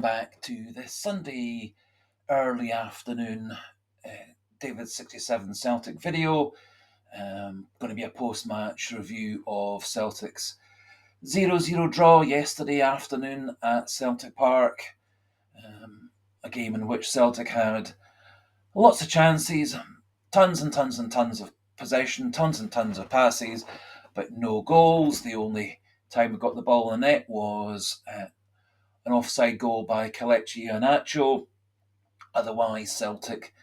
back to this Sunday early afternoon David 67 Celtic video. Going to be a post-match review of Celtic's 0-0 draw yesterday afternoon at Celtic Park. A game in which Celtic had lots of chances, tons and tons and tons of possession, tons and tons of passes, but no goals. The only time we got the ball in the net was an offside goal by Kelechi Iheanacho. Otherwise, Celtic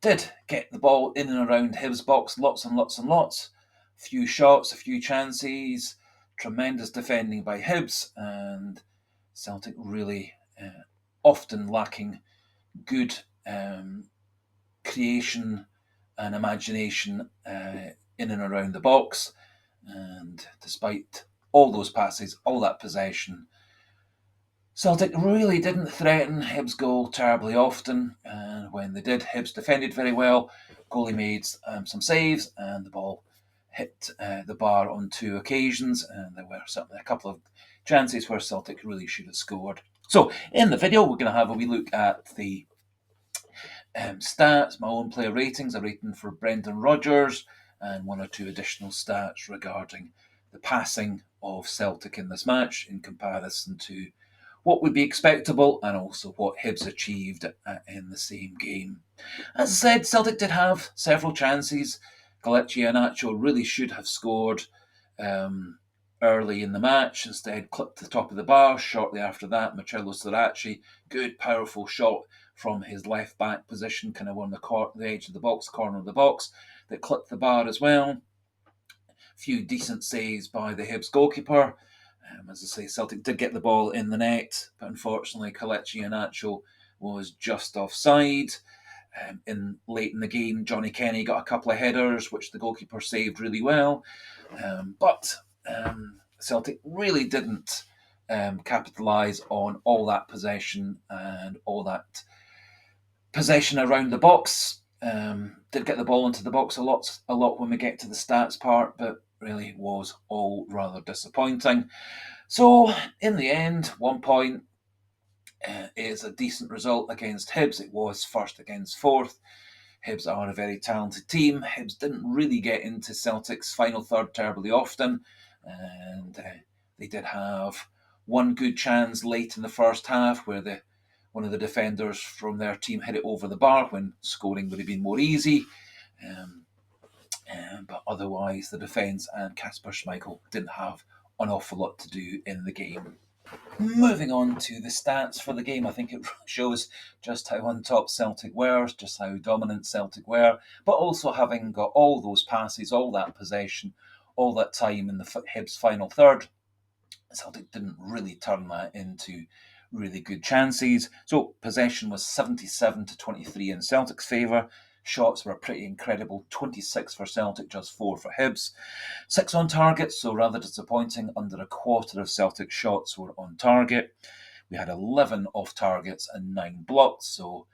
did get the ball in and around Hibs' box, lots and lots and lots. A few shots, a few chances, tremendous defending by Hibs, and Celtic really often lacking good creation and imagination in and around the box. And despite all those passes, all that possession, Celtic really didn't threaten Hibs' goal terribly often, and when they did, Hibs defended very well. Goalie made some saves, and the ball hit the bar on 2 occasions, and there were certainly a couple of chances where Celtic really should have scored. So, in the video, we're going to have a wee look at the stats, my own player ratings, a rating for Brendan Rodgers, and 1 or 2 additional stats regarding the passing of Celtic in this match in comparison to what would be expectable and also what Hibs achieved in the same game. As I said, Celtic did have several chances. Kelechi Iheanacho really should have scored early in the match. Instead, clipped the top of the bar. Shortly after that, Marcelo Sirachi, good, powerful shot from his left back position, kind of on the edge of the box, corner of the box, that clipped the bar as well. A few decent saves by the Hibs goalkeeper. As I say, Celtic did get the ball in the net, but unfortunately Kelechi Iheanacho was just offside. Late in the game, Johnny Kenny got a couple of headers, which the goalkeeper saved really well. But Celtic really didn't capitalise on all that possession and all that possession around the box. Did get the ball into the box a lot when we get to the stats part, but really was all rather disappointing. So, in the end, 1 point is a decent result against Hibs. It was first against fourth. Hibs are a very talented team. Hibs didn't really get into Celtic's final third terribly often, and they did have one good chance late in the first half where one of the defenders from their team hit it over the bar when scoring would have been more easy. But otherwise, the defence and Kasper Schmeichel didn't have an awful lot to do in the game. Moving on to the stats for the game, I think it shows just how on top Celtic were, just how dominant Celtic were, but also having got all those passes, all that possession, all that time in the Hibs final third, Celtic didn't really turn that into really good chances. So possession was 77-23 in Celtic's favour. Shots were pretty incredible, 26 for Celtic, just 4 for Hibs. 6 on target, so rather disappointing. Under a quarter of Celtic shots were on target. We had 11 off targets and 9 blocked, so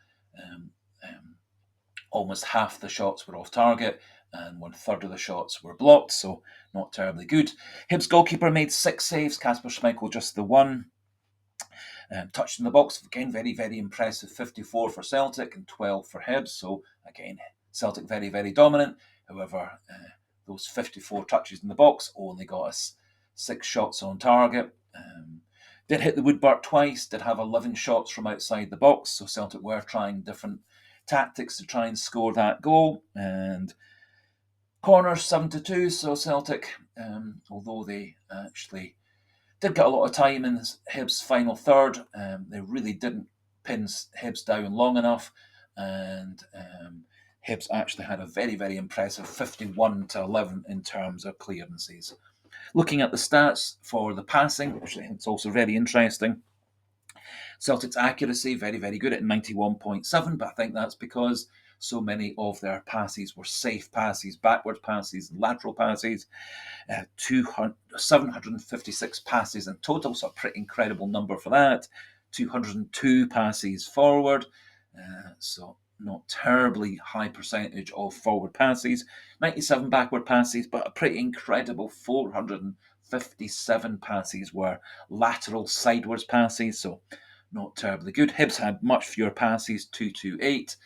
almost half the shots were off target and 1/3 of the shots were blocked, so not terribly good. Hibs goalkeeper made 6 saves, Kasper Schmeichel just the 1. Touched in the box, again, very, very impressive. 54 for Celtic and 12 for Hibs. So, again, Celtic very, very dominant. However, those 54 touches in the box only got us 6 shots on target. Did hit the woodwork twice, did have 11 shots from outside the box. So, Celtic were trying different tactics to try and score that goal. And corners 7-2. So, Celtic, although they actually did get a lot of time in Hibs' final third, they really didn't pin Hibs down long enough, and Hibs actually had a very, very impressive 51-11 in terms of clearances. Looking at the stats for the passing, which I think is also very interesting, Celtic's accuracy, very, very good at 91.7, but I think that's because so many of their passes were safe passes, backward passes, lateral passes. 756 passes in total, so a pretty incredible number for that. 202 passes forward, so not terribly high percentage of forward passes. 97 backward passes, but a pretty incredible 457 passes were lateral sideways passes, so not terribly good. Hibs had much fewer passes, 228.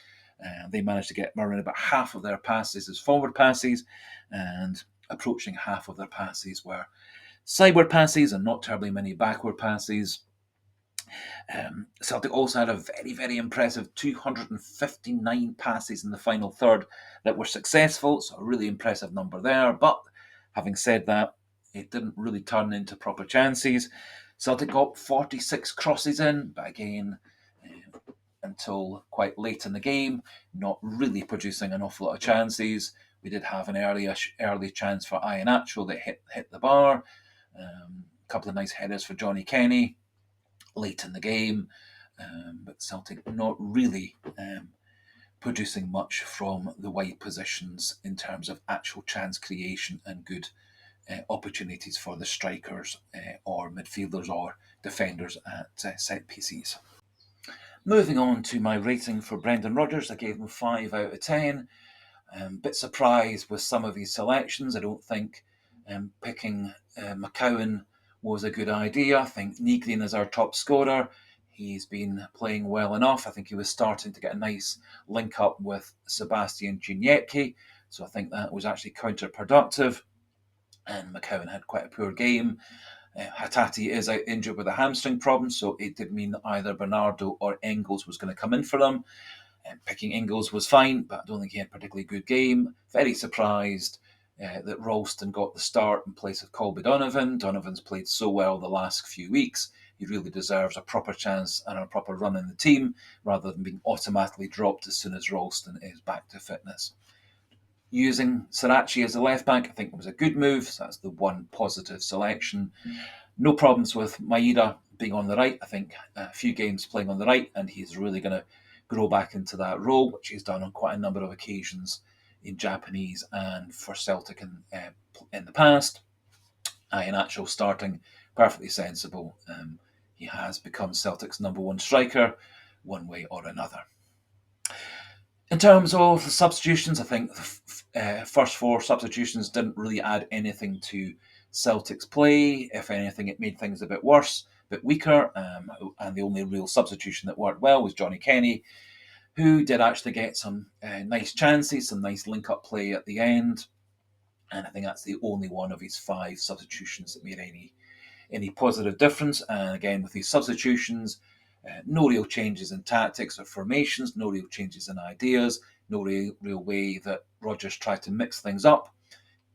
They managed to get around about half of their passes as forward passes, and approaching half of their passes were sideward passes and not terribly many backward passes. Celtic also had a very, very impressive 259 passes in the final third that were successful, so a really impressive number there. But having said that, it didn't really turn into proper chances. Celtic got 46 crosses in, but again, until quite late in the game, not really producing an awful lot of chances. We did have an early chance for Iheanacho that hit the bar. A couple of nice headers for Johnny Kenny late in the game, but Celtic not really producing much from the wide positions in terms of actual chance creation and good opportunities for the strikers or midfielders or defenders at set pieces. Moving on to my rating for Brendan Rodgers, I gave him 5 out of 10. Bit surprised with some of his selections. I don't think picking McCowan was a good idea. I think Negrin is our top scorer. He's been playing well enough. I think he was starting to get a nice link up with Sebastian Giniecki, so I think that was actually counterproductive. And McCowan had quite a poor game. Hatate is out injured with a hamstring problem, so it did mean that either Bernardo or Engels was going to come in for them. Picking Engels was fine, but I don't think he had a particularly good game. Very surprised that Ralston got the start in place of Colby Donovan. Donovan's played so well the last few weeks. He really deserves a proper chance and a proper run in the team, rather than being automatically dropped as soon as Ralston is back to fitness. Using Sirachi as a left back, I think it was a good move. So that's the one positive selection. No problems with Maeda being on the right. I think a few games playing on the right, and he's really going to grow back into that role, which he's done on quite a number of occasions in Japanese and for Celtic in the past. Iheanacho starting, perfectly sensible. He has become Celtic's number one striker, one way or another. In terms of the substitutions, I think the first 4 substitutions didn't really add anything to Celtic's play. If anything, it made things a bit worse, a bit weaker. And the only real substitution that worked well was Johnny Kenny, who did actually get some nice chances, some nice link-up play at the end. And I think that's the only one of his 5 substitutions that made any positive difference. And again, with these substitutions, no real changes in tactics or formations, no real changes in ideas, no real way that Rodgers tried to mix things up,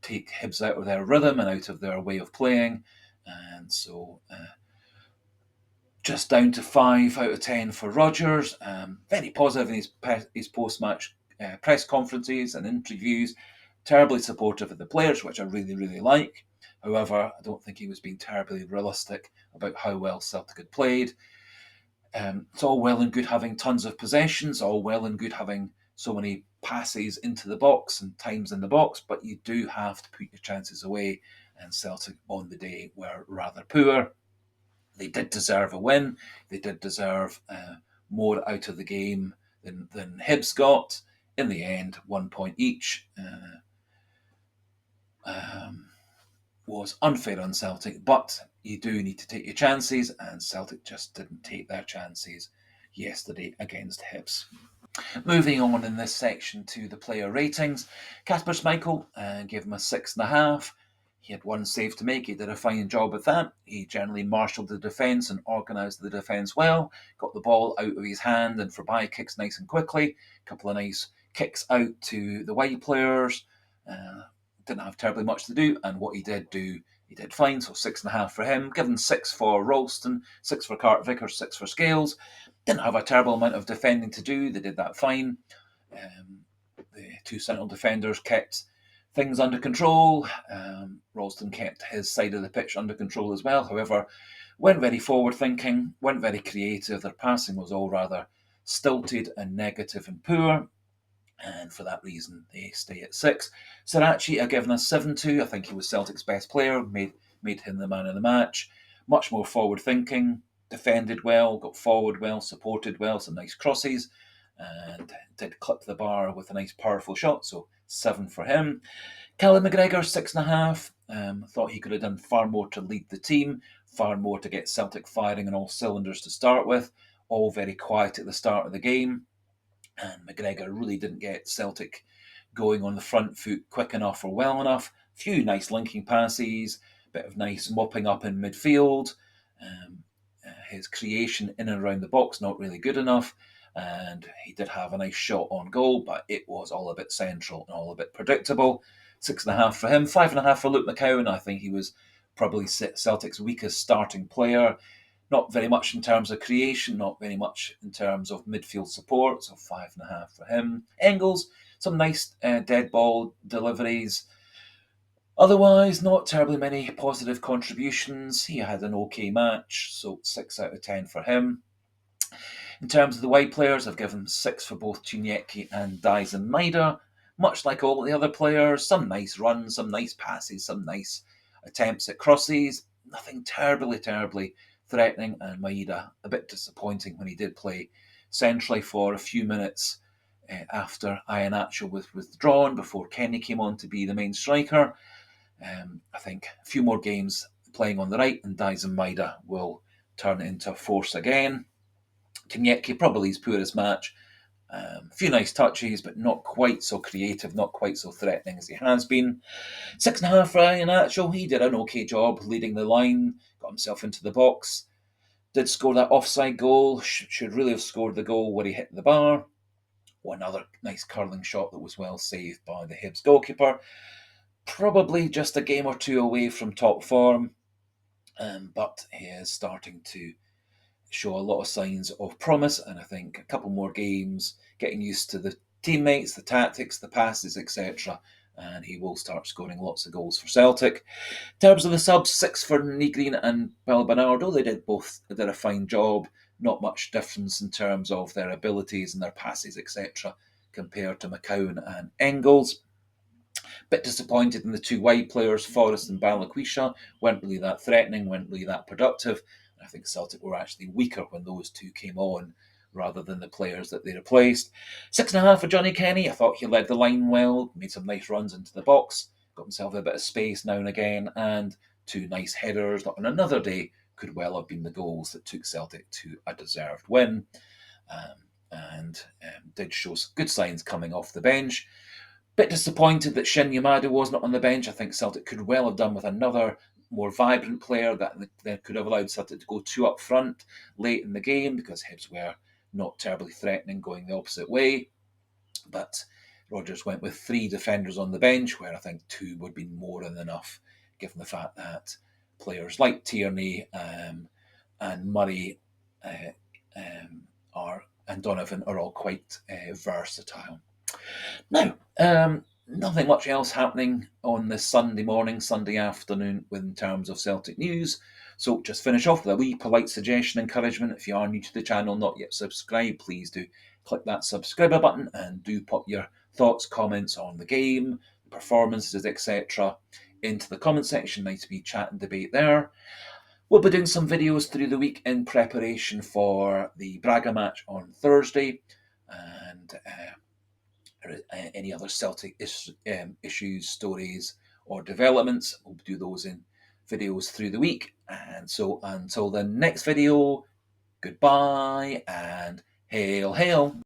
take Hibs out of their rhythm and out of their way of playing. And so just down to 5 out of 10 for Rodgers. Very positive in his post-match press conferences and interviews. Terribly supportive of the players, which I really, really like. However, I don't think he was being terribly realistic about how well Celtic had played. It's all well and good having tons of possessions, all well and good having so many passes into the box and times in the box, but you do have to put your chances away, and Celtic on the day were rather poor. They did deserve a win. They did deserve more out of the game than Hibs got. In the end, 1 point each was unfair on Celtic, but you do need to take your chances, and Celtic just didn't take their chances yesterday against Hibs. Moving on in this section to the player ratings, Kasper Schmeichel gave him a 6.5. He had 1 save to make. He did a fine job with that. He generally marshalled the defence and organised the defence well, got the ball out of his hand and for by kicks nice and quickly. A couple of nice kicks out to the wide players. Didn't have terribly much to do, and what he did do, he did fine. So 6.5 for him. Given 6 for Ralston, 6 for Carter Vickers, 6 for Scales. Didn't have a terrible amount of defending to do. They did that fine. The 2 central defenders kept things under control. Ralston kept his side of the pitch under control as well. However, weren't very forward-thinking, weren't very creative. Their passing was all rather stilted and negative and poor. And for that reason, they stay at 6. Sirachi, I've given a 7 to. I think he was Celtic's best player, made him the man of the match. Much more forward-thinking, defended well, got forward well, supported well, some nice crosses. and did clip the bar with a nice powerful shot, so 7 for him. Callum McGregor, 6.5. Thought he could have done far more to lead the team, far more to get Celtic firing on all cylinders to start with. All very quiet at the start of the game, and McGregor really didn't get Celtic going on the front foot quick enough or well enough. Few nice linking passes, bit of nice mopping up in midfield. His creation in and around the box not really good enough, and he did have a nice shot on goal, but it was all a bit central and all a bit predictable. 6.5 for him, 5.5 for Luke McCowan. I think he was probably Celtic's weakest starting player. Not very much in terms of creation, not very much in terms of midfield support, so 5.5 for him. Engels, some nice dead ball deliveries. Otherwise, not terribly many positive contributions. He had an okay match, so 6 out of 10 for him. In terms of the wide players, I've given 6 for both Chinyeki and Dyson Maida. Much like all the other players, some nice runs, some nice passes, some nice attempts at crosses. Nothing terribly threatening, and Maida a bit disappointing when he did play centrally for a few minutes after Iheanacho was withdrawn before Kenny came on to be the main striker. I think a few more games playing on the right and Dyson Maida will turn it into a force again. Chinyeki, probably his poorest match. A few nice touches, but not quite so creative, not quite so threatening as he has been. 6.5 for Iheanacho. He did an okay job leading the line, got himself into the box, did score that offside goal, should really have scored the goal where he hit the bar. One other nice curling shot that was well saved by the Hibs goalkeeper. Probably just a game or two away from top form, but he is starting to show a lot of signs of promise, and I think a couple more games, getting used to the teammates, the tactics, the passes, etc., and he will start scoring lots of goals for Celtic. In terms of the subs, 6 for Negrin and Bernardo. They did a fine job. Not much difference in terms of their abilities and their passes, etc., compared to McCowan and Engels. Bit disappointed in the two wide players, Forrest and Balikwisha. Weren't really that threatening, weren't really that productive. I think Celtic were actually weaker when those two came on rather than the players that they replaced. 6.5 for Johnny Kenny. I thought he led the line well, made some nice runs into the box, got himself a bit of space now and again, and 2 nice headers that on another day could well have been the goals that took Celtic to a deserved win, and did show some good signs coming off the bench. Bit disappointed that Shin Yamada was not on the bench. I think Celtic could well have done with another more vibrant player that could have allowed Celtic to go 2 up front late in the game, because Hibs were not terribly threatening going the opposite way. But Rodgers went with 3 defenders on the bench, where I think 2 would be more than enough, given the fact that players like Tierney and Murray and Donovan are all quite versatile. Now, nothing much else happening on this Sunday afternoon in terms of Celtic news. So just finish off with a wee polite suggestion, encouragement. If you are new to the channel, not yet subscribed, please do click that subscriber button and do pop your thoughts, comments on the game, the performances, etc. into the comment section. Nice to be chat and debate there. We'll be doing some videos through the week in preparation for the Braga match on Thursday, and any other Celtic issues, stories, or developments. We'll do those in videos through the week. And so until the next video, goodbye and hail, hail.